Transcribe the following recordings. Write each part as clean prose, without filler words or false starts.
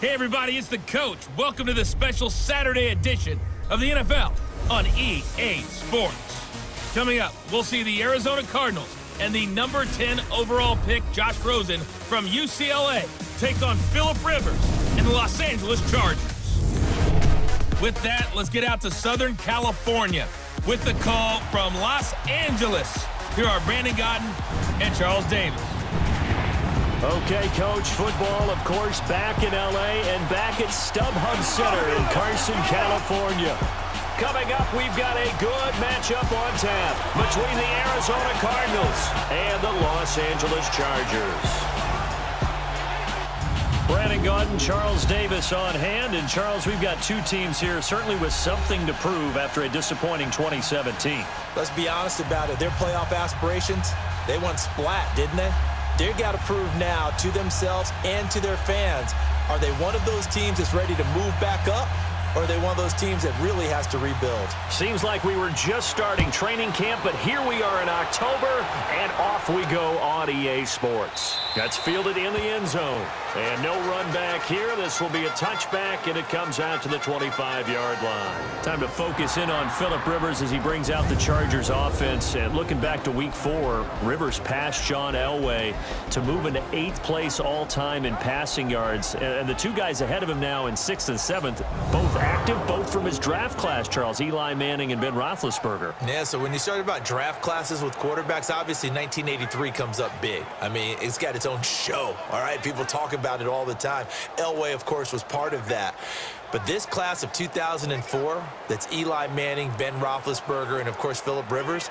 Hey everybody, it's the coach. Welcome to the special Saturday edition of the NFL on EA Sports. Coming up, we'll see the Arizona Cardinals and the number 10 overall pick Josh Rosen from UCLA take on Phillip Rivers and the Los Angeles Chargers. With that, let's get out to Southern California with the call from Los Angeles. Here are Brandon Godden and Charles Davis. Okay, Coach, football, of course, back in L.A. and back at STUBHUB Center in Carson, California. Coming up, we've got a good matchup on tap between the Arizona Cardinals and the Los Angeles Chargers. Brandon Gaudin, Charles Davis on hand. And, Charles, we've got two teams here certainly with something to prove after a disappointing 2017. Let's be honest about it. Their playoff aspirations, they went splat, didn't they? They've got to prove now to themselves and to their fans. Are they one of those teams that's ready to move back up? Or are they one of those teams that really has to rebuild? Seems like we were just starting training camp, but here we are in October, and off we go on EA Sports. That's fielded in the end zone. And no run back here. This will be a touchback, and it comes out to the 25-yard line. Time to focus in on Phillip Rivers as he brings out the Chargers offense. And looking back to Week 4, Rivers passed John Elway to move into 8th place all-time in passing yards. And the two guys ahead of him now in 6th and 7th, both active, both from his draft class, Charles. Eli Manning and Ben Roethlisberger. Yeah, so when you start about draft classes with quarterbacks, obviously 1983 comes up big. I mean, it's got its own show, all right? People talk about it all the time. Elway, of course, was part of that. But this class of 2004, that's Eli Manning, Ben Roethlisberger, and, of course, Phillip Rivers,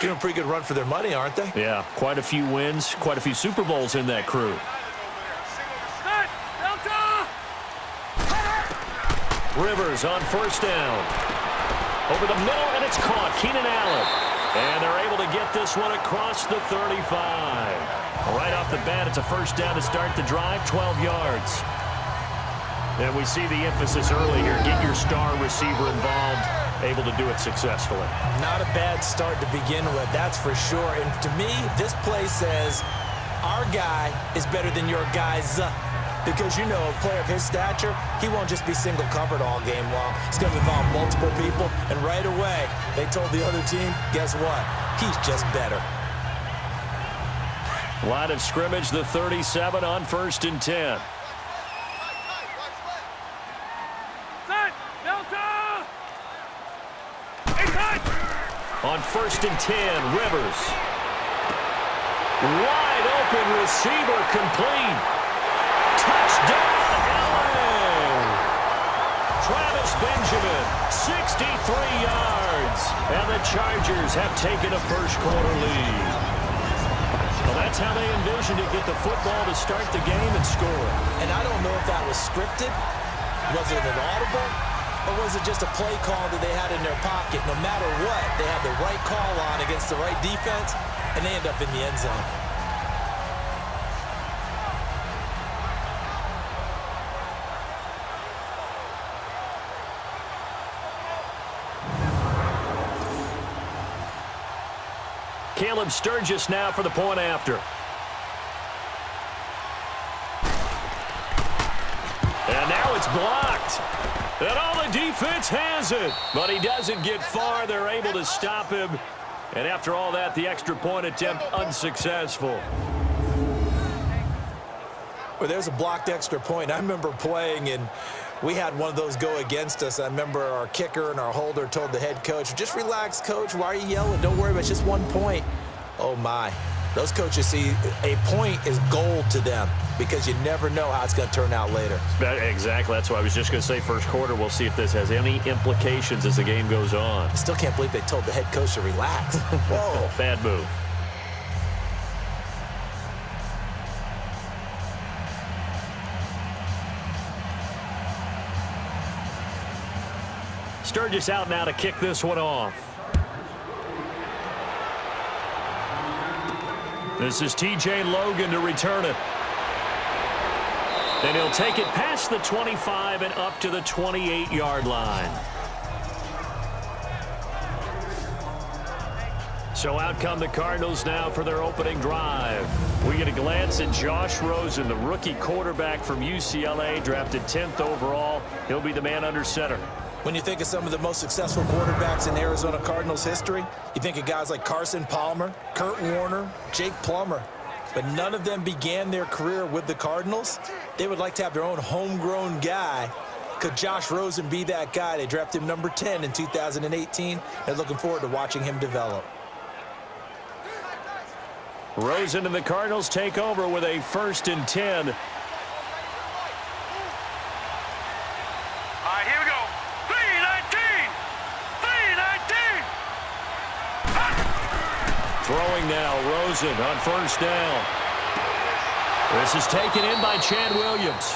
giving a pretty good run for their money, aren't they? Yeah, quite a few wins, quite a few Super Bowls in that crew. Rivers on first down. Over the middle, and it's caught. Keenan Allen. And they're able to get this one across the 35. Right off the bat, it's a first down to start the drive, 12 yards. And we see the emphasis early here. Get your star receiver involved, able to do it successfully. Not a bad start to begin with, that's for sure. And to me, this play says our guy is better than your guy's. Because, you know, a player of his stature, he won't just be single covered all game long. He's going to involve multiple people. And right away, they told the other team, guess what? He's just better. Line of scrimmage, the 37 on 1st and 10. On 1st and 10, Rivers. Wide open receiver, complete. Touchdown, Allen! Travis Benjamin, 63 yards. And the Chargers have taken a first-quarter lead. Well, that's how they envisioned it, get the football to start the game and score. And I don't know if that was scripted. Was it an audible? Or was it just a play call that they had in their pocket? No matter what, they had the right call on against the right defense, and they end up in the end zone. Caleb Sturgis now for the point after. And now it's blocked. And all the defense has it. But he doesn't get far. They're able to stop him. And after all that, the extra point attempt unsuccessful. Well, there's a blocked extra point. I remember playing, and we had one of those go against us. I remember our kicker and our holder told the head coach, just relax, coach. Why are you yelling? Don't worry about it. It's just 1 point. Oh, my. Those coaches see a point is gold to them because you never know how it's going to turn out later. Exactly. That's why I was just going to say first quarter. We'll see if this has any implications as the game goes on. I still can't believe they told the head coach to relax. Whoa. Bad move. Sturgis out now to kick this one off. This is T.J. Logan to return it. And he'll take it past the 25 and up to the 28-yard line. So out come the Cardinals now for their opening drive. We get a glance at Josh Rosen, the rookie quarterback from UCLA, drafted 10th overall. He'll be the man under center. When you think of some of the most successful quarterbacks in Arizona Cardinals history, you think of guys like Carson Palmer, Kurt Warner, Jake Plummer. But none of them began their career with the Cardinals. They would like to have their own homegrown guy. Could Josh Rosen be that guy? They drafted him number 10 in 2018. They're looking forward to watching him develop. Rosen and the Cardinals take over with a 1st and 10. All right, here we go. 3-19! 3-19! Throwing now, Rosen on 1st down. This is taken in by Chad Williams.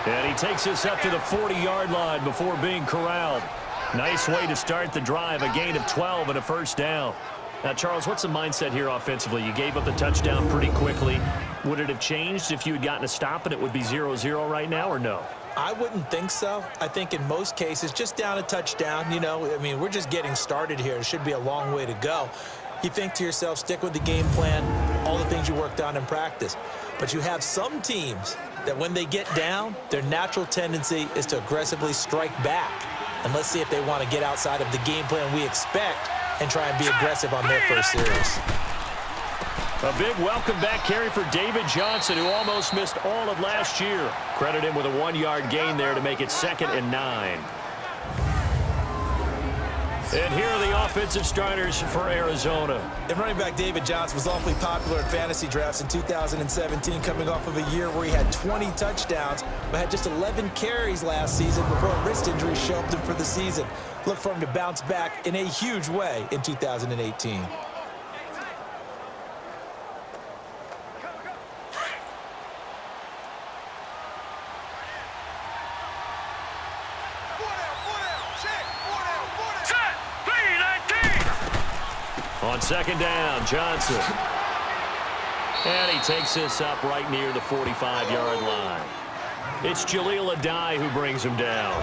And he takes this up to the 40-yard line before being corralled. Nice way to start the drive, a gain of 12 and a 1st down. Now, Charles, what's the mindset here offensively? You gave up the touchdown pretty quickly. Would it have changed if you had gotten a stop and it would be 0-0 right now, or no? I wouldn't think so. I think in most cases, just down a touchdown, you know, I mean, we're just getting started here. It should be a long way to go. You think to yourself, stick with the game plan, all the things you worked on in practice. But you have some teams that when they get down, their natural tendency is to aggressively strike back. And let's see if they want to get outside of the game plan we expect and try and be aggressive on their first series. A big welcome back carry for David Johnson, who almost missed all of last year. Credit him with a 1-yard gain there to make it 2nd and 9. And here are the offensive starters for Arizona. And running back David Johnson was awfully popular in fantasy drafts in 2017, coming off of a year where he had 20 touchdowns, but had just 11 carries last season before a wrist injury shelved him for the season. Look for him to bounce back in a huge way in 2018. On 2nd down, Johnson. And he takes this up right near the 45-yard line. It's Jaleel Adai who brings him down.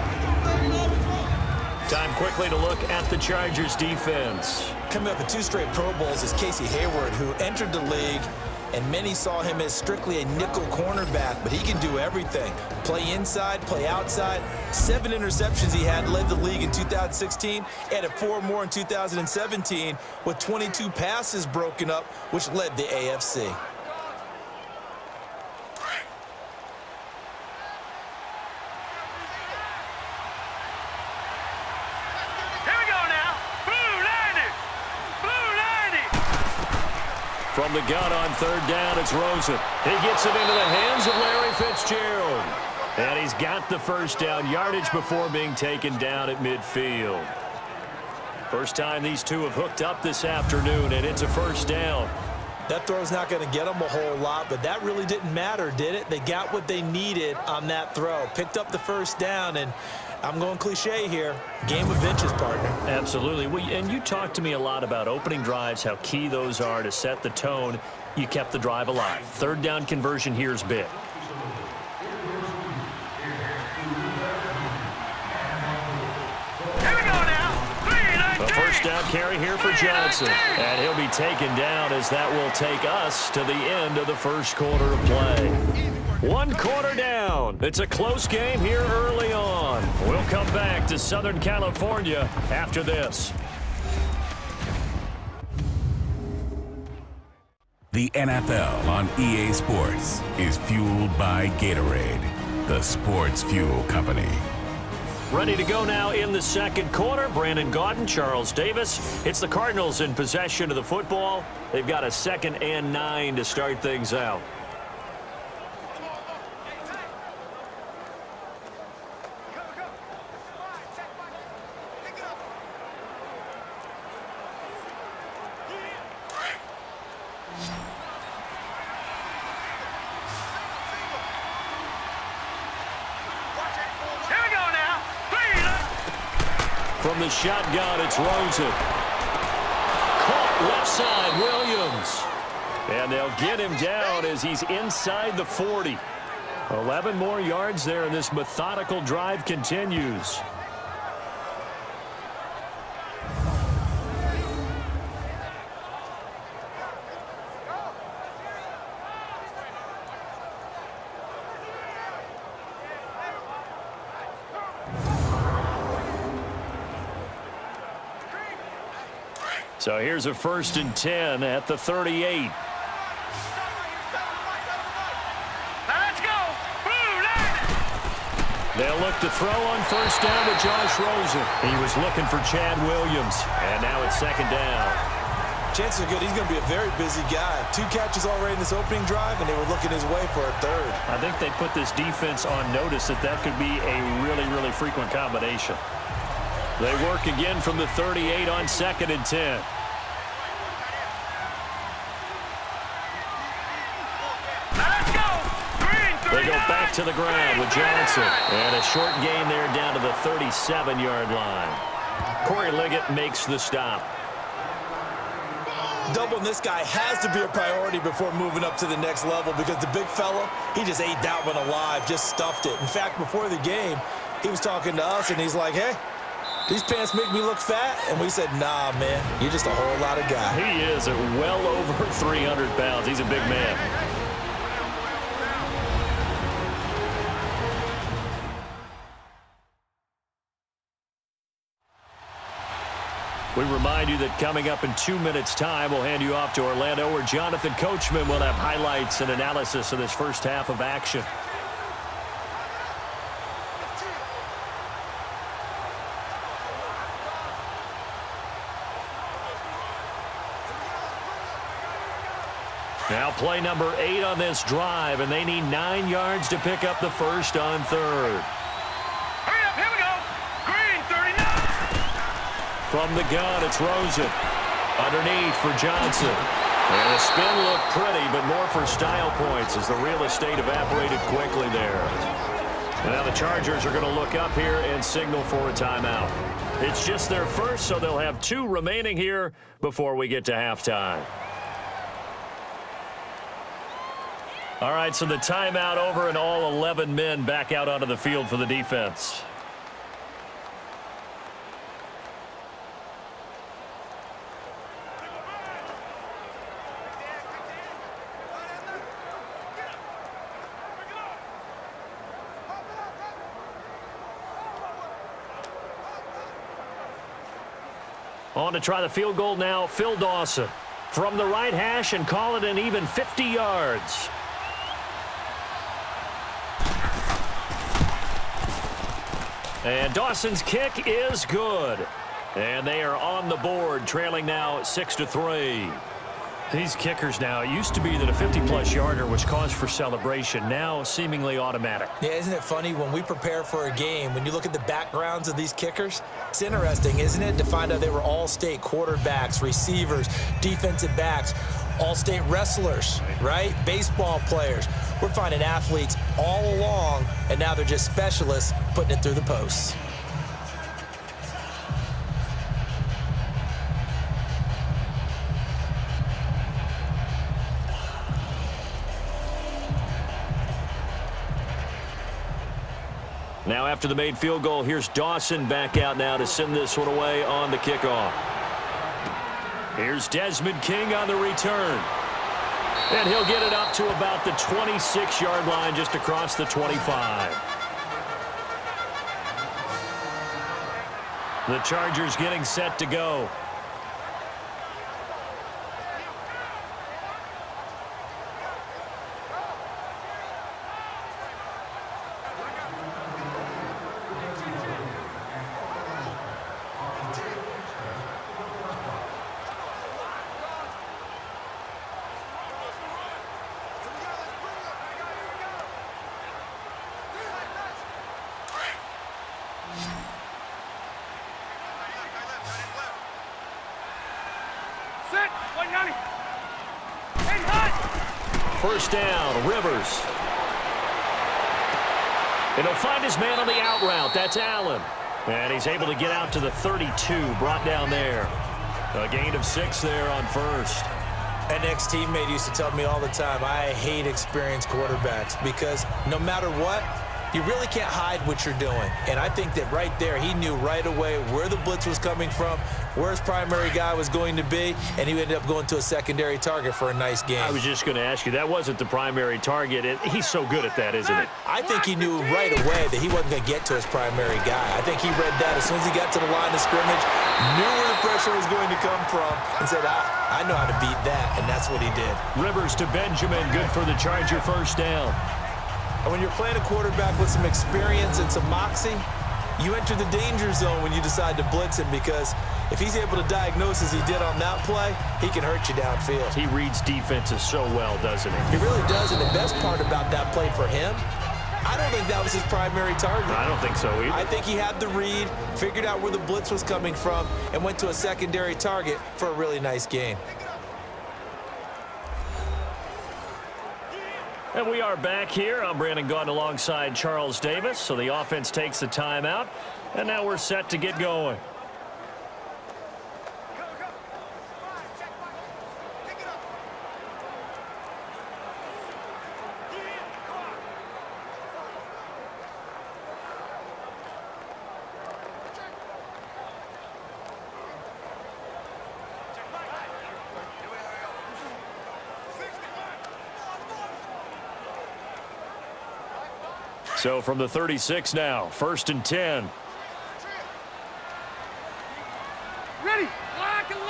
Time quickly to look at the Chargers defense. Coming up with 2 straight Pro Bowls is Casey Hayward, who entered the league, and many saw him as strictly a nickel cornerback, but he can do everything. Play inside, play outside. 7 interceptions he had, led the league in 2016, added 4 more in 2017, with 22 passes broken up, which led the AFC. From the gun on 3rd down, it's Rosen. He gets it into the hands of Larry Fitzgerald. And he's got the 1st down yardage before being taken down at midfield. First time these two have hooked up this afternoon, and it's a 1st down. That throw's not going to get them a whole lot, but that really didn't matter, did it? They got what they needed on that throw. Picked up the 1st down, and I'm going cliche here. Game of inches, partner. Absolutely. And you talked to me a lot about opening drives, how key those are to set the tone. You kept the drive alive. 3rd down conversion here is big. Here we go now. 3-19! A 1st down carry here for Johnson. And he'll be taken down as that will take us to the end of the 1st quarter of play. 1 quarter down. It's a close game here early on. We'll come back to Southern California after this. The NFL on EA Sports is fueled by Gatorade, the sports fuel company. Ready to go now in the 2nd quarter. Brandon Gaudin, Charles Davis. It's the Cardinals in possession of the football. They've got a 2nd and 9 to start things out. From the shotgun, it's Rosen. Caught left side, Williams. And they'll get him down as he's inside the 40. 11 more yards there, and this methodical drive continues. So here's a 1st and 10 at the 38. Let's go. Boom, They'll look to throw on 1st down to Josh Rosen. He was looking for Chad Williams, and now it's 2nd down. Chances are good he's going to be a very busy guy. 2 catches already in this opening drive, and they were looking his way for a 3rd. I think they put this defense on notice that could be a really, really frequent combination. They work again from the 38 on 2nd and 10. Let's go. Green, They go back to the ground with Johnson. And a short gain there down to the 37-yard line. Corey Liggett makes the stop. Doubling this guy has to be a priority before moving up to the next level because the big fella, he just ate that one alive, just stuffed it. In fact, before the game, he was talking to us, and he's like, hey, these pants make me look fat. And we said, nah, man, you're just a whole lot of guy. He is at well over 300 pounds. He's a big man. We remind you that coming up in 2 minutes' time, we'll hand you off to Orlando, where Jonathan Coachman will have highlights and analysis of this first half of action. Now play number 8 on this drive, and they need 9 yards to pick up the first on 3rd. Hurry up, here we go. Green, 39. From the gun, it's Rosen. Underneath for Johnson. And the spin looked pretty, but more for style points as the real estate evaporated quickly there. And now the Chargers are going to look up here and signal for a timeout. It's just their first, so they'll have 2 remaining here before we get to halftime. All right, so the timeout over and all 11 men back out onto the field for the defense. On to try the field goal now, Phil Dawson. From the right hash and call it an even 50 yards. And Dawson's kick is good. And they are on the board, trailing now 6-3. These kickers now, it used to be that a 50-plus yarder was cause for celebration, now seemingly automatic. Yeah, isn't it funny when we prepare for a game, when you look at the backgrounds of these kickers, it's interesting, isn't it, to find out they were all-state quarterbacks, receivers, defensive backs, all-state wrestlers, right? Baseball players. We're finding athletes all along, and now they're just specialists putting it through the posts. Now after the made field goal, here's Dawson back out now to send this one away on the kickoff. Here's Desmond King on the return. And he'll get it up to about the 26-yard line, just across the 25. The Chargers getting set to go. First down, Rivers. And he'll find his man on the out route. That's Allen. And he's able to get out to the 32, brought down there. A gain of 6 there on first. An ex-teammate used to tell me all the time, I hate experienced quarterbacks because no matter what, You really can't hide what you're doing. And I think that right there, he knew right away where the blitz was coming from, where his primary guy was going to be, and he ended up going to a secondary target for a nice game. I was just going to ask you, that wasn't the primary target. He's so good at that, isn't it? I think he knew right away that he wasn't going to get to his primary guy. I think he read that as soon as he got to the line of scrimmage, knew where the pressure was going to come from, and said, I know how to beat that, and that's what he did. Rivers to Benjamin, good for the Charger first down. And when you're playing a quarterback with some experience and some moxie, you enter the danger zone when you decide to blitz him, because if he's able to diagnose as he did on that play, he can hurt you downfield. He reads defenses so well, doesn't he? He really does, and the best part about that play for him, I don't think that was his primary target. I don't think so either. I think he had the read, figured out where the blitz was coming from, and went to a secondary target for a really nice gain. And we are back here. I'm Brandon Gaudin alongside Charles Davis. So the offense takes the timeout, and now we're set to get going. So from the 36 now, 1st and 10. Ready. Black 11.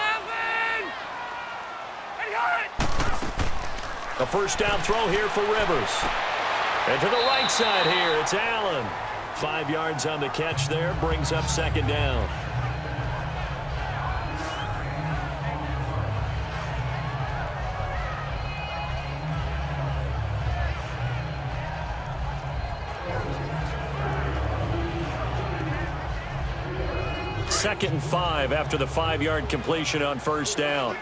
Ready, hot. A first down throw here for Rivers. And to the right side here, it's Allen. 5 yards on the catch there, brings up 2nd down. Second and 5 after the 5-yard completion on first down.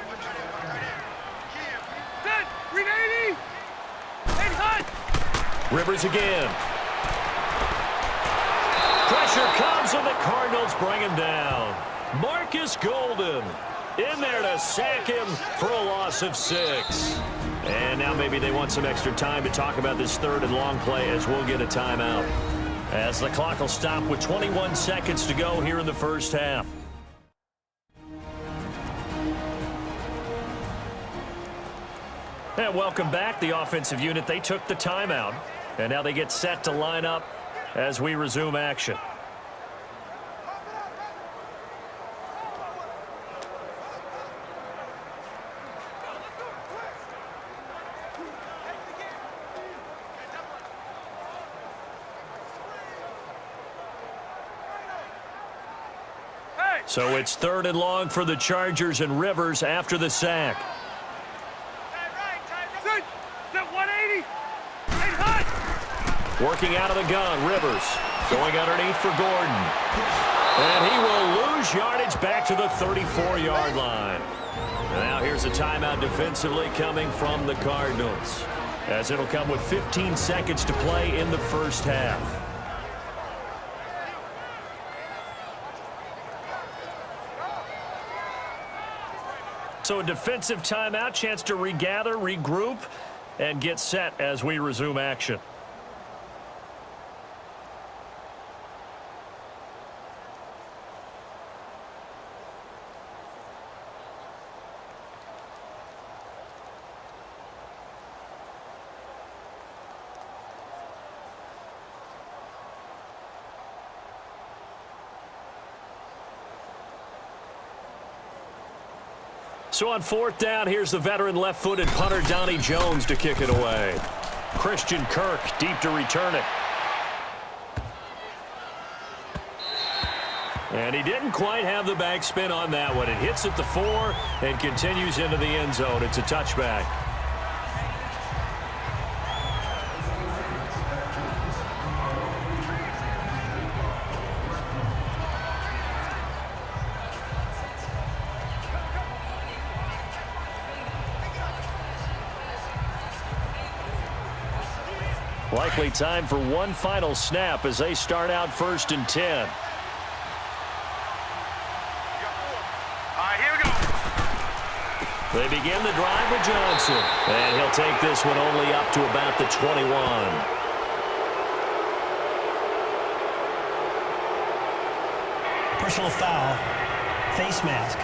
Good. Read 80. And hot. Rivers again. Pressure comes and the Cardinals bring him down. Marcus Golden in there to sack him for a loss of 6. And now maybe they want some extra time to talk about this 3rd and long play, as we'll get a timeout, as the clock will stop with 21 seconds to go here in the first half. And welcome back. The offensive unit, they took the timeout, and now they get set to line up as we resume action. So it's 3rd and long for the Chargers, and Rivers after the sack. Set 180. And hot. Working out of the gun, Rivers going underneath for Gordon. And he will lose yardage back to the 34-yard line. And now here's a timeout defensively coming from the Cardinals, as it'll come with 15 seconds to play in the first half. So a defensive timeout, chance to regather, regroup, and get set as we resume action. So on 4th down, here's the veteran left-footed punter Donnie Jones to kick it away. Christian Kirk deep to return it. And he didn't quite have the backspin on that one. It hits at the 4 and continues into the end zone. It's a touchback. Likely time for one final snap as they start out 1st and 10. All right, here we go. They begin the drive with Johnson, and he'll take this one only up to about the 21. Personal foul, face mask,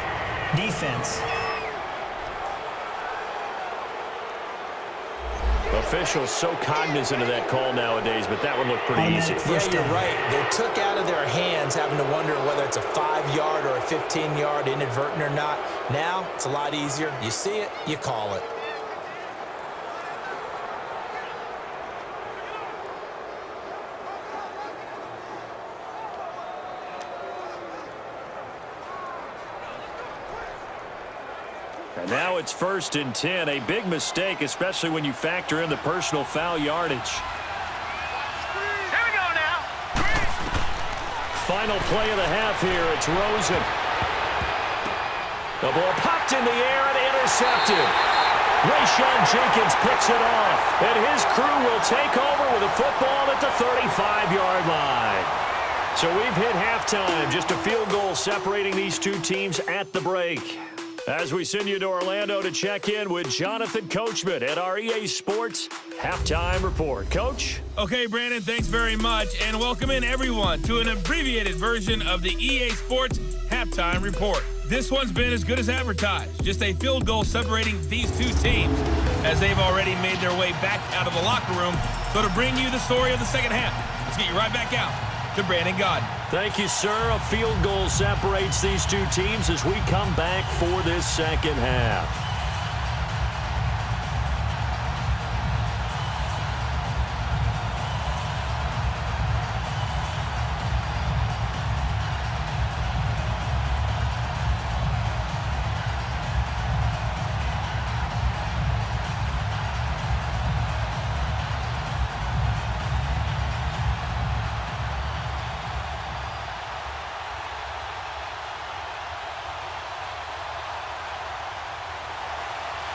defense. Officials so cognizant of that call nowadays, but that one looked pretty easy. Yeah, you're right. They took out of their hands having to wonder whether it's a 5-yard or a 15-yard inadvertent or not. Now, it's a lot easier. You see it, you call it. And now it's 1st and 10. A big mistake, especially when you factor in the personal foul yardage. Here we go now. Final play of the half here. It's Rosen. The ball popped in the air and intercepted. Rayshawn Jenkins picks it off. And his crew will take over with a football at the 35-yard line. So we've hit halftime. Just a field goal separating these two teams at the break. As we send you to Orlando to check in with Jonathan Coachman at our EA Sports Halftime Report. Coach? Okay, Brandon, thanks very much. And welcome in, everyone, to an abbreviated version of the EA Sports Halftime Report. This one's been as good as advertised. Just a field goal separating these two teams as they've already made their way back out of the locker room. So to bring you the story of the second half, let's get you right back out to Brandon Godden. Thank you, sir. A field goal separates these two teams as we come back for this second half.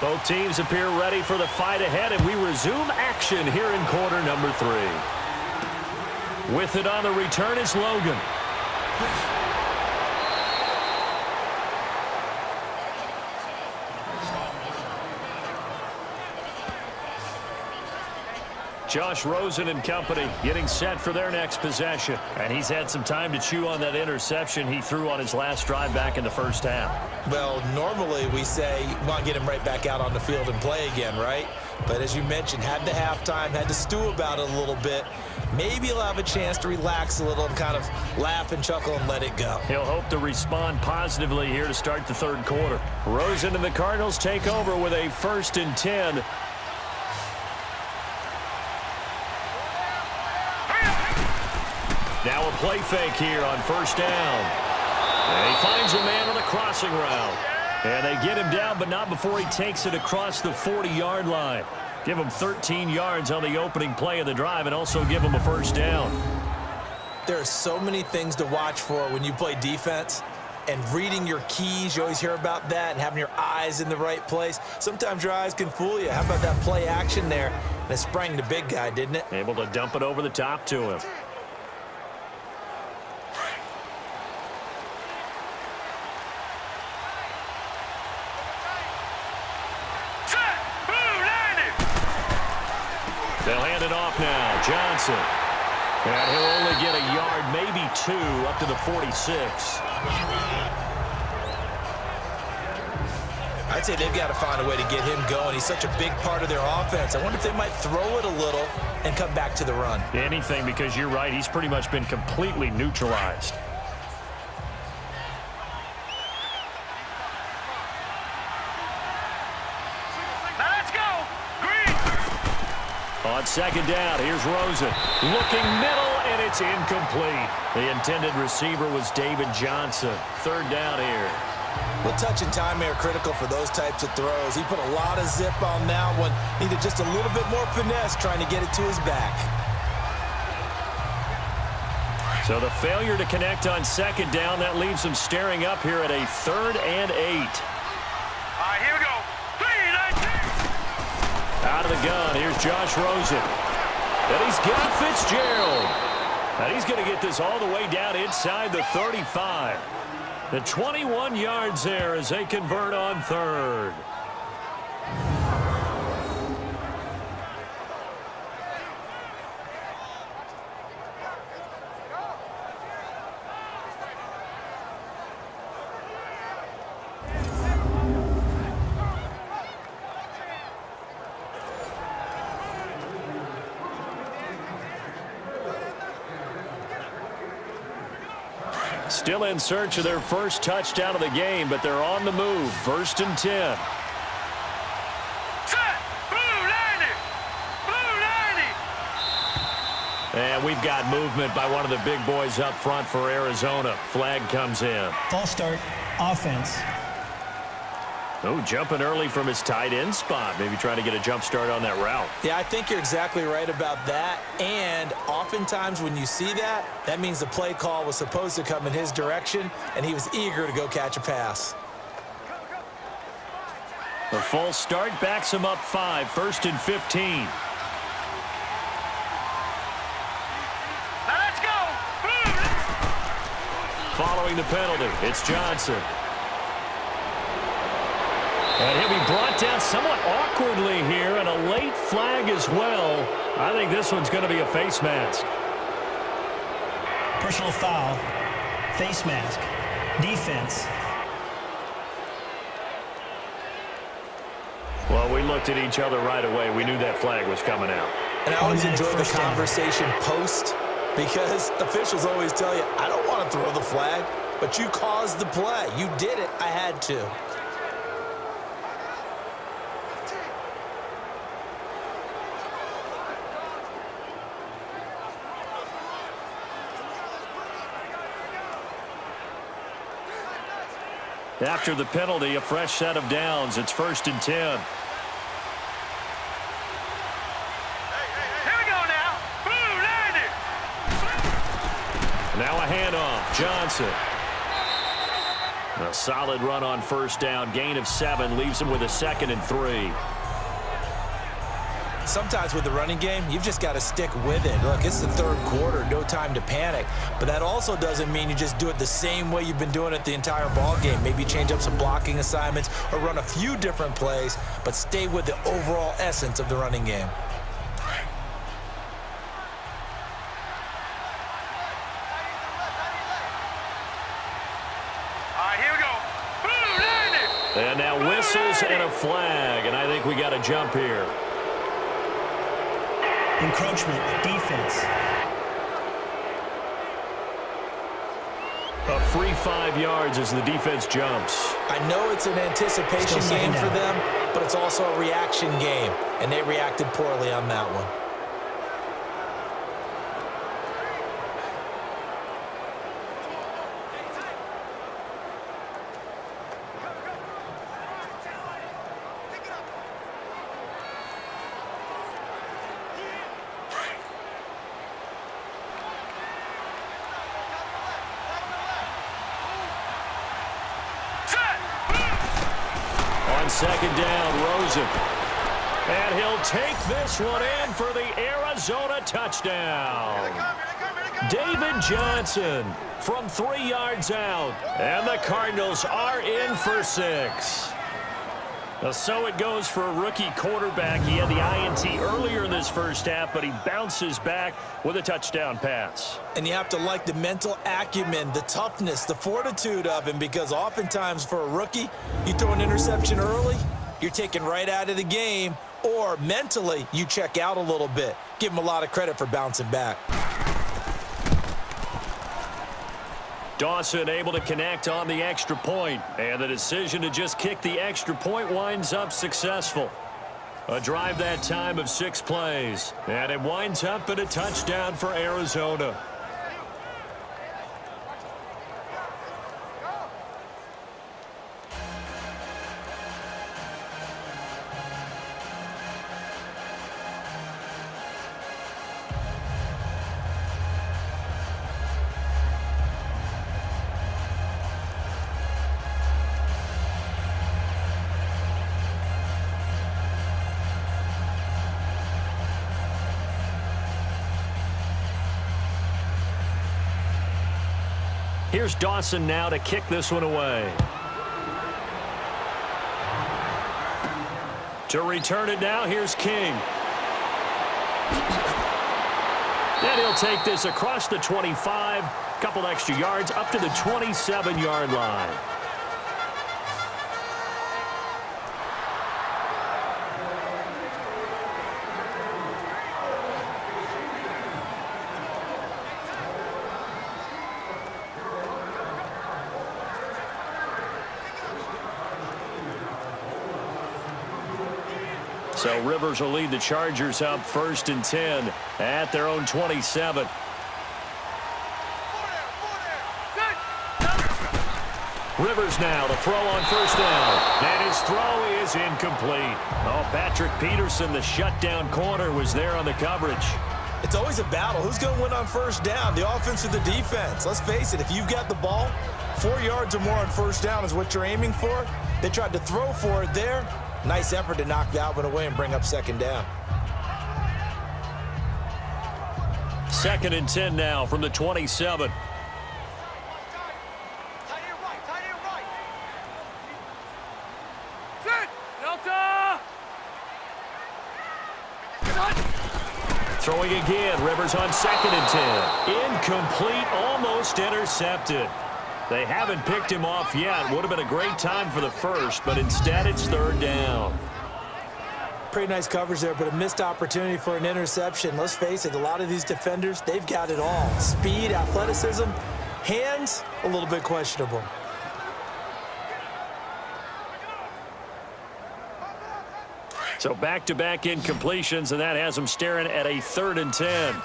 Both teams appear ready for the fight ahead, and we resume action here in quarter number 3. With it on the return is Logan. Josh Rosen and company getting set for their next possession. And he's had some time to chew on that interception he threw on his last drive back in the first half. Well, normally we say you want to get him right back out on the field and play again, right? But as you mentioned, had the halftime, had to stew about it a little bit. Maybe he'll have a chance to relax a little and kind of laugh and chuckle and let it go. He'll hope to respond positively here to start the third quarter. Rosen and the Cardinals take over with a 1st and 10. Now a play fake here on first down. And he finds a man on the crossing route. And they get him down, but not before he takes it across the 40-yard line. Give him 13 yards on the opening play of the drive and also give him a first down. There are so many things to watch for when you play defense. And reading your keys, you always hear about that, and having your eyes in the right place. Sometimes your eyes can fool you. How about that play action there? And it sprang the big guy, didn't it? Able to dump it over the top to him. They'll hand it off now. Johnson. And he'll only get a yard, maybe 2, up to the 46. I'd say they've got to find a way to get him going. He's such a big part of their offense. I wonder if they might throw it a little and come back to the run. Anything, because you're right. He's pretty much been completely neutralized. On second down, here's Rosen. Looking middle, and it's incomplete. The intended receiver was David Johnson. Third down here. Well, touch and time are critical for those types of throws. He put a lot of zip on that one. Needed just a little bit more finesse trying to get it to his back. So the failure to connect on second down, that leaves him staring up here at a 3rd and 8. All right, here we go. 3, 19. Out of the gun, here's Josh Rosen. And he's got Fitzgerald. And he's going to get this all the way down inside the 35. The 21 yards there as they convert on 3rd. Still in search of their first touchdown of the game, but they're on the move. 1st and 10. And we've got movement by one of the big boys up front for Arizona. Flag comes in. False start, offense. Oh, jumping early from his tight end spot. Maybe trying to get a jump start on that route. Yeah, I think you're exactly right about that. And oftentimes when you see that, that means the play call was supposed to come in his direction, and he was eager to go catch a pass. The false start backs him up 5. 1st and 15. Following the penalty, it's Johnson. And he'll be brought down somewhat awkwardly here, and a late flag as well. I think this one's going to be a face mask. Personal foul, face mask, defense. Well, we looked at each other right away. We knew that flag was coming out. And I always enjoy the First down. conversation post, because officials always tell you, I don't want to throw the flag, but you caused the play. You did it. I had to. After the penalty, a fresh set of downs. It's 1st and 10. Here we go now. Boom, landed. Now a handoff. Johnson. A solid run on 1st down. Gain of 7 leaves him with a 2nd and 3. Sometimes with the running game, you've just got to stick with it. Look, it's the 3rd quarter, no time to panic. But that also doesn't mean you just do it the same way you've been doing it the entire ball game. Maybe change up some blocking assignments or run a few different plays, but stay with the overall essence of the running game. All right, here we go. Boom, landed. And now whistles and a flag, and I think we got a jump here. Encroachment, defense. A free 5 yards as the defense jumps. I know it's an anticipation Still second game for down. them, but it's also a reaction game, and they reacted poorly on that one. On 2nd down, Rosen. And he'll take this one in for the Arizona touchdown. David Johnson from 3 yards out. And the Cardinals are in for 6. So it goes for a rookie quarterback. He had the INT earlier in this first half, but he bounces back with a touchdown pass. And you have to like the mental acumen, the toughness, the fortitude of him, because oftentimes for a rookie, you throw an interception early, you're taken right out of the game, or mentally you check out a little bit. Give him a lot of credit for bouncing back. Dawson able to connect on the extra point, and the decision to just kick the extra point winds up successful. A drive that time of 6 plays, and it winds up in a touchdown for Arizona. Here's Dawson now to kick this one away. To return it now, here's King. And he'll take this across the 25, couple extra yards, up to the 27-yard line. So Rivers will lead the Chargers up 1st and 10 at their own 27. Rivers now to throw on 1st down. And his throw is incomplete. Oh, Patrick Peterson, the shutdown corner, was there on the coverage. It's always a battle. Who's going to win on 1st down, the offense or the defense? Let's face it, if you've got the ball, 4 yards or more on 1st down is what you're aiming for. They tried to throw for it there. Nice effort to knock Dalvin away and bring up 2nd down. 2nd and 10 now from the 27. Throwing again, Rivers on 2nd and 10. Incomplete, almost intercepted. They haven't picked him off yet. Would have been a great time for the 1st, but instead it's 3rd down. Pretty nice coverage there, but a missed opportunity for an interception. Let's face it, a lot of these defenders, they've got it all. Speed, athleticism, hands, a little bit questionable. So back-to-back incompletions, and that has them staring at a 3rd and 10.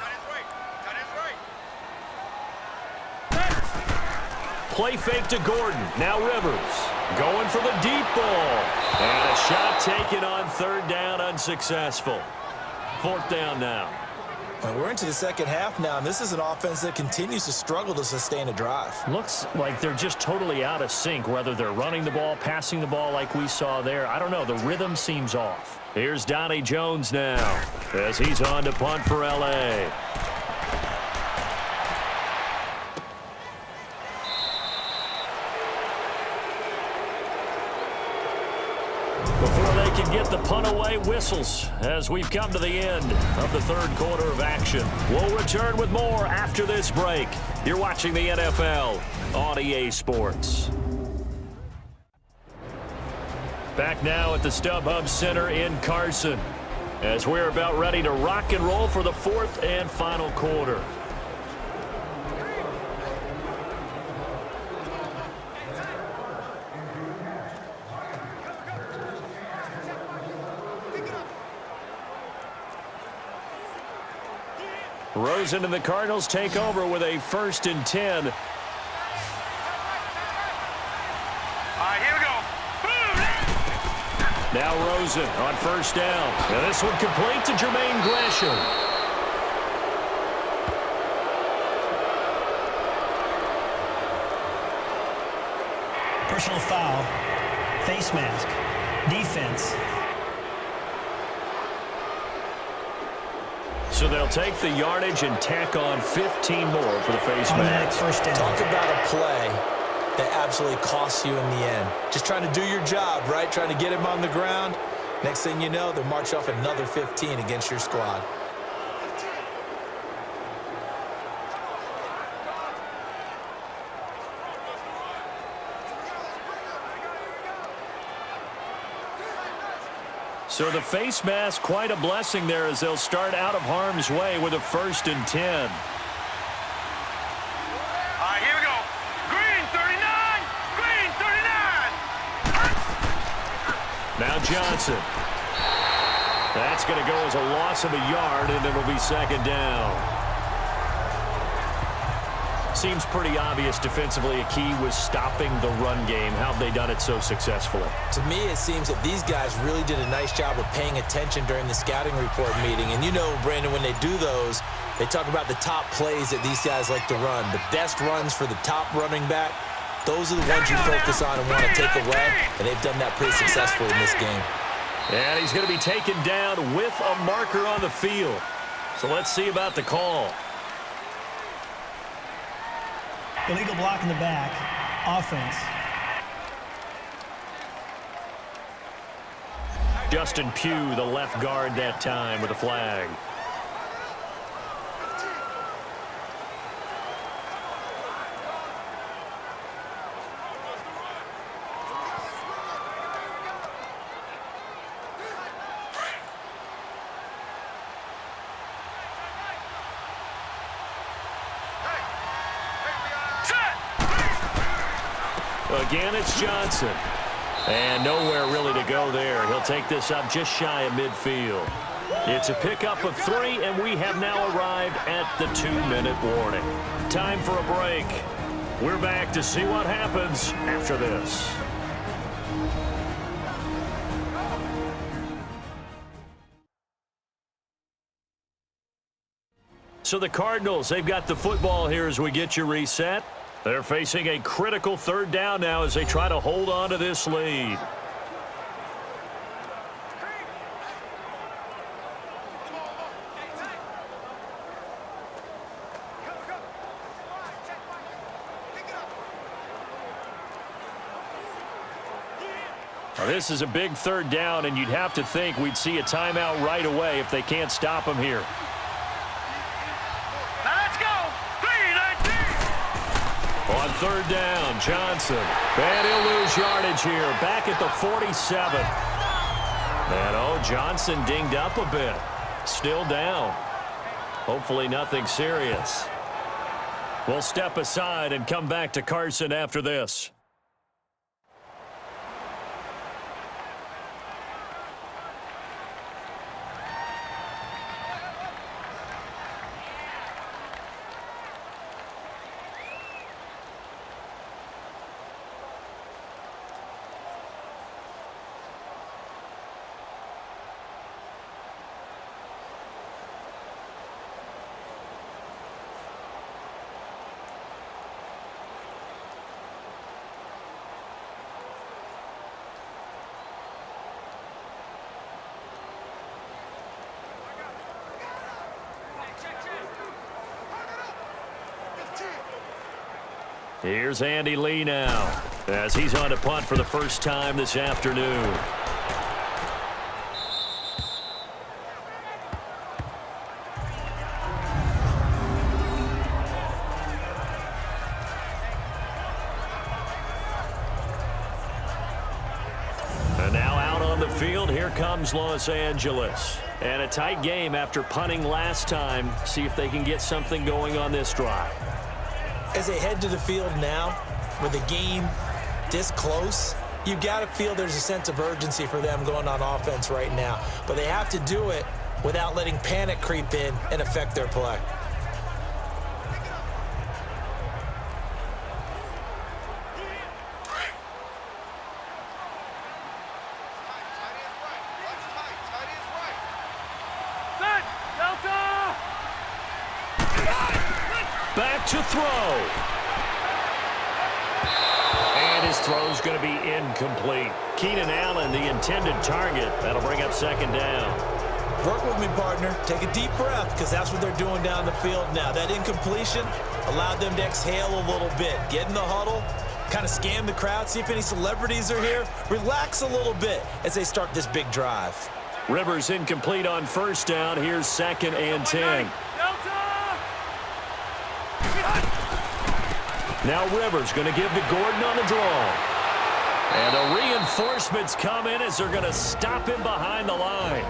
Play fake to Gordon. Now Rivers going for the deep ball. And a shot taken on 3rd down, unsuccessful. 4th down now. And we're into the 2nd half now, and this is an offense that continues to struggle to sustain a drive. Looks like they're just totally out of sync, whether they're running the ball, passing the ball like we saw there. I don't know. The rhythm seems off. Here's Donnie Jones now as he's on to punt for L.A. Before they can get the punt away, whistles as we've come to the end of the 3rd quarter of action. We'll return with more after this break. You're watching the NFL on EA Sports. Back now at the StubHub Center in Carson as we're about ready to rock and roll for the 4th and final quarter. Rosen and the Cardinals take over with a 1st and 10. All right, here we go. Now Rosen on 1st down. And this one complete to Jermaine Gresham. Personal foul. Face mask. Defense. So they'll take the yardage and tack on 15 more for the face mask. 1st down. Talk about a play that absolutely costs you in the end. Just trying to do your job, right? Trying to get him on the ground. Next thing you know, they'll march off another 15 against your squad. So the face mask, quite a blessing there as they'll start out of harm's way with a 1st and 10. All right, here we go. Green 39. Green 39. Now Johnson. That's going to go as a loss of a yard, and it'll be 2nd down. Seems pretty obvious defensively a key was stopping the run game. How have they done it so successfully? To me, it seems that these guys really did a nice job of paying attention during the scouting report meeting. And you know, Brandon, when they do those, they talk about the top plays that these guys like to run. The best runs for the top running back, those are the ones you focus on and want to take away. And they've done that pretty successfully in this game. And he's going to be taken down with a marker on the field. So let's see about the call. Illegal block in the back. Offense. Justin Pugh, the left guard that time with a flag. Again, it's Johnson. And nowhere really to go there. He'll take this up just shy of midfield. It's a pickup of 3, and we have now arrived at the 2-minute warning. Time for a break. We're back to see what happens after this. So the Cardinals, they've got the football here as we get you reset. They're facing a critical 3rd down now as they try to hold on to this lead. Now, this is a big 3rd down, and you'd have to think we'd see a timeout right away if they can't stop them here. On 3rd down, Johnson. And he'll lose yardage here. Back at the 47. And, Johnson dinged up a bit. Still down. Hopefully nothing serious. We'll step aside and come back to Carson after this. Here's Andy Lee now as he's on to punt for the first time this afternoon. And now out on the field, here comes Los Angeles. And a tight game after punting last time. See if they can get something going on this drive. As they head to the field now, with the game this close, you got to feel there's a sense of urgency for them going on offense right now. But they have to do it without letting panic creep in and affect their play. Back to throw. And his throw's going to be incomplete. Keenan Allen, the intended target. That'll bring up 2nd down. Work with me, partner. Take a deep breath, because that's what they're doing down the field now. That incompletion allowed them to exhale a little bit. Get in the huddle, kind of scan the crowd, see if any celebrities are here. Relax a little bit as they start this big drive. Rivers incomplete on 1st down. Here's 2nd and 10. Now Rivers going to give to Gordon on the draw. And the reinforcements come in as they're going to stop him behind the line.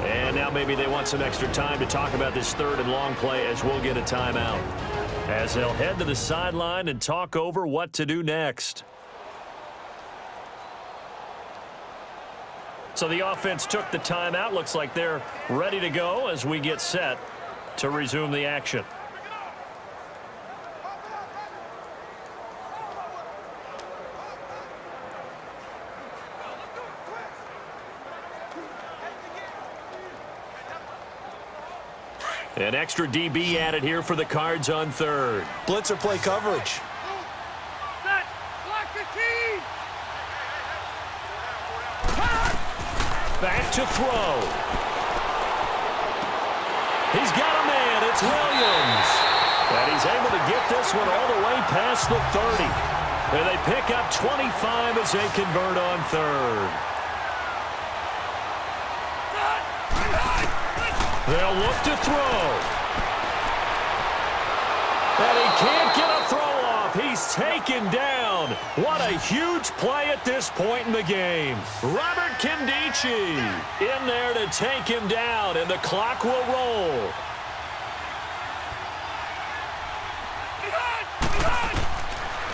And now maybe they want some extra time to talk about this 3rd and long play as we'll get a timeout. As they'll head to the sideline and talk over what to do next. So the offense took the timeout. Looks like they're ready to go as we get set to resume the action. An extra DB added here for the Cards on 3rd. Blitzer play coverage. Back to throw. He's got a man. It's Williams. And he's able to get this one all the way past the 30. And they pick up 25 as they convert on 3rd. They'll look to throw. And he can't get a throw off. He's taken down. What a huge play at this point in the game. Robert Kimdichie in there to take him down, and the clock will roll.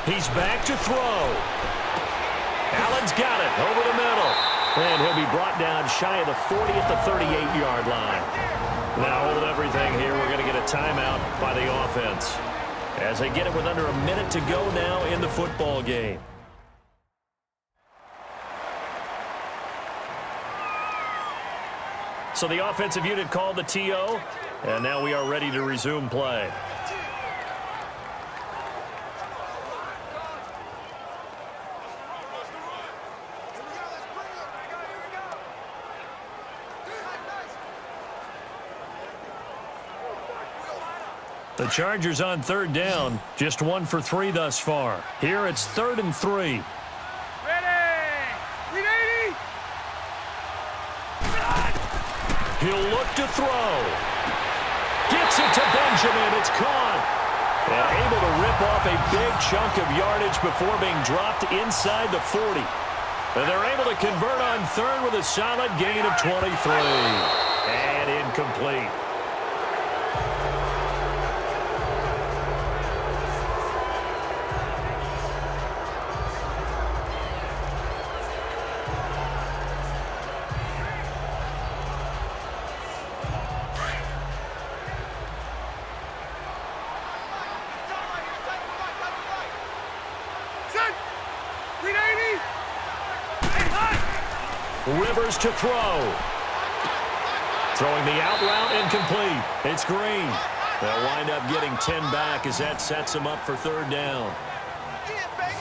He's back to throw. Allen's got it over the middle. And he'll be brought down shy of the 40 at the 38-yard line. Now hold everything here. We're going to get a timeout by the offense as they get it with under a minute to go now in the football game. So the offensive unit called the TO, and now we are ready to resume play. The Chargers on third down, just 1 for 3 thus far. Here it's 3rd and 3. He'll look to throw. Gets it to Benjamin. It's caught. And able to rip off a big chunk of yardage before being dropped inside the 40. And they're able to convert on third with a solid gain of 23. And incomplete. Rivers to throw. Throwing the out route incomplete. It's Green. They'll wind up getting 10 back as that sets them up for 3rd down.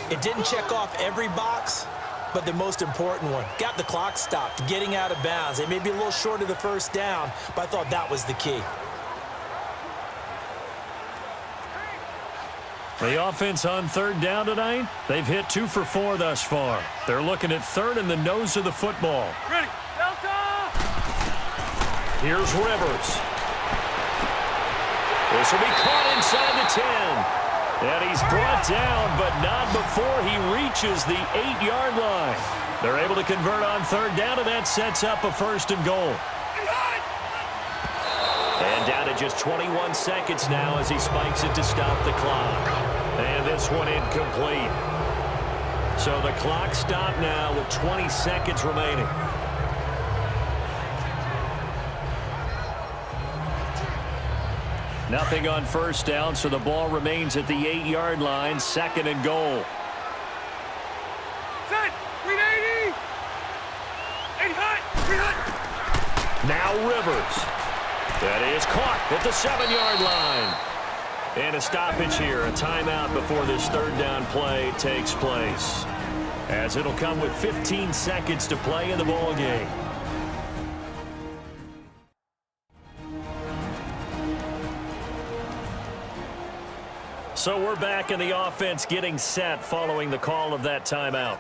It didn't check off every box, but the most important one. Got the clock stopped, getting out of bounds. They may be a little short of the 1st down, but I thought that was the key. The offense on 3rd down tonight, they've hit 2 for 4 thus far. They're looking at 3rd in the nose of the football. Ready. Delta! Here's Rivers. This will be caught inside the 10. And he's brought down, but not before he reaches the 8-yard line. They're able to convert on 3rd down, and that sets up a 1st and goal. And down to just 21 seconds now as he spikes it to stop the clock. And this one incomplete. So the clock stopped now with 20 seconds remaining. Nothing on 1st down, so the ball remains at the 8-yard line, 2nd and goal. Set! 380! 8 hot! 3 hot! Now Rivers. That is caught at the 7-yard line. And a stoppage here, a timeout before this 3rd down play takes place. As it'll come with 15 seconds to play in the ball game. So we're back in the offense getting set following the call of that timeout.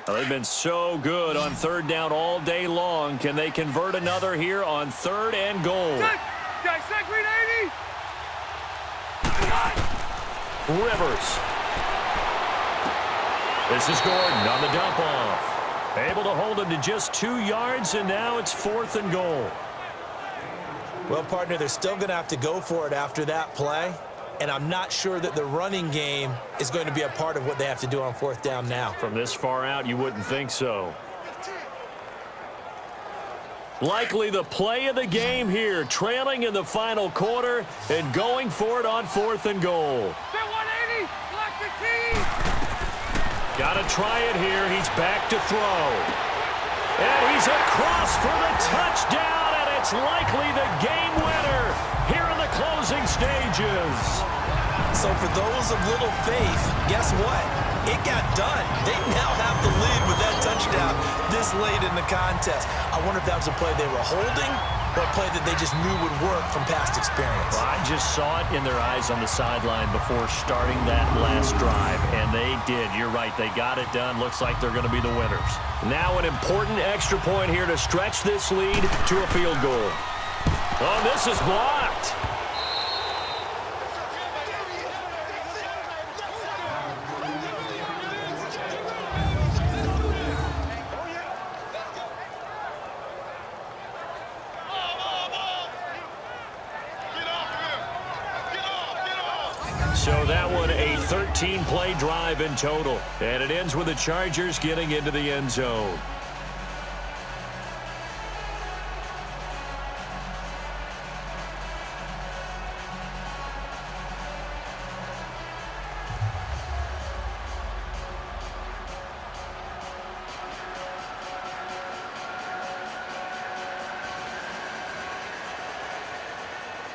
They've been so good on 3rd down all day long. Can they convert another here on 3rd and goal? Set, green 80! Rivers. This is Gordon on the dump off. Able to hold him to just 2 yards, and now it's 4th and goal. Well, partner, they're still going to have to go for it after that play. And I'm not sure that the running game is going to be a part of what they have to do on 4th down now. From this far out, you wouldn't think so. Likely the play of the game here, trailing in the final quarter and going for it on 4th and goal. 180! Block the key! Got to try it here. He's back to throw. And he's across for the touchdown, and it's likely the game winner here in the closing stages. So for those of little faith, guess what? It got done. They now have the lead with that touchdown this late in the contest. I wonder if that was a play they were holding or a play that they just knew would work from past experience. Well, I just saw it in their eyes on the sideline before starting that last drive, and they did. You're right. They got it done. Looks like they're going to be the winners. Now an important extra point here to stretch this lead to a field goal. Oh, this is blocked. So that one a 13-play drive in total. And it ends with the Chargers getting into the end zone.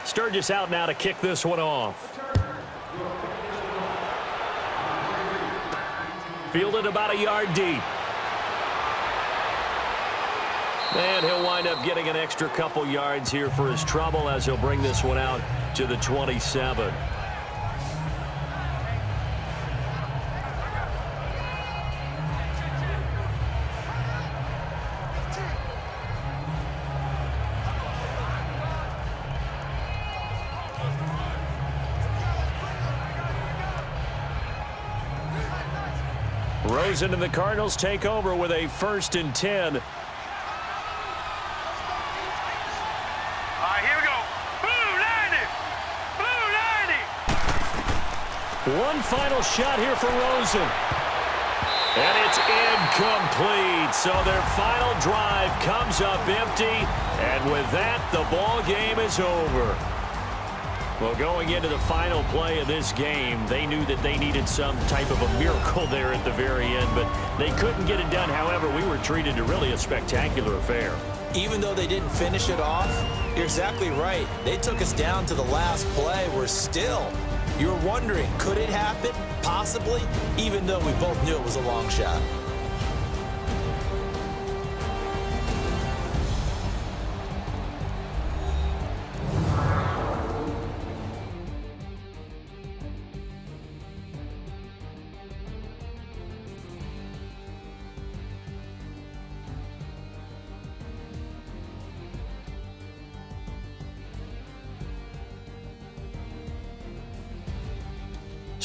Sturgis out now to kick this one off. Fielded about a yard deep. And he'll wind up getting an extra couple yards here for his trouble as he'll bring this one out to the 27. Rosen and the Cardinals take over with a 1st and 10. All right, here we go. Blue 90! Blue 90! One final shot here for Rosen. And it's incomplete. So their final drive comes up empty. And with that, the ball game is over. Well, going into the final play of this game, they knew that they needed some type of a miracle there at the very end, but they couldn't get it done. However, we were treated to really a spectacular affair. Even though they didn't finish it off, you're exactly right. They took us down to the last play. We're still, you're wondering, could it happen? Possibly, even though we both knew it was a long shot.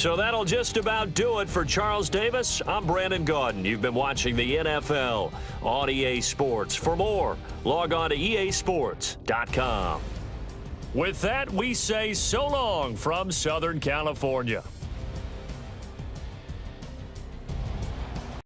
So that'll just about do it for Charles Davis. I'm Brandon Gaudin. You've been watching the NFL on EA Sports. For more, log on to EASports.com. With that, we say so long from Southern California.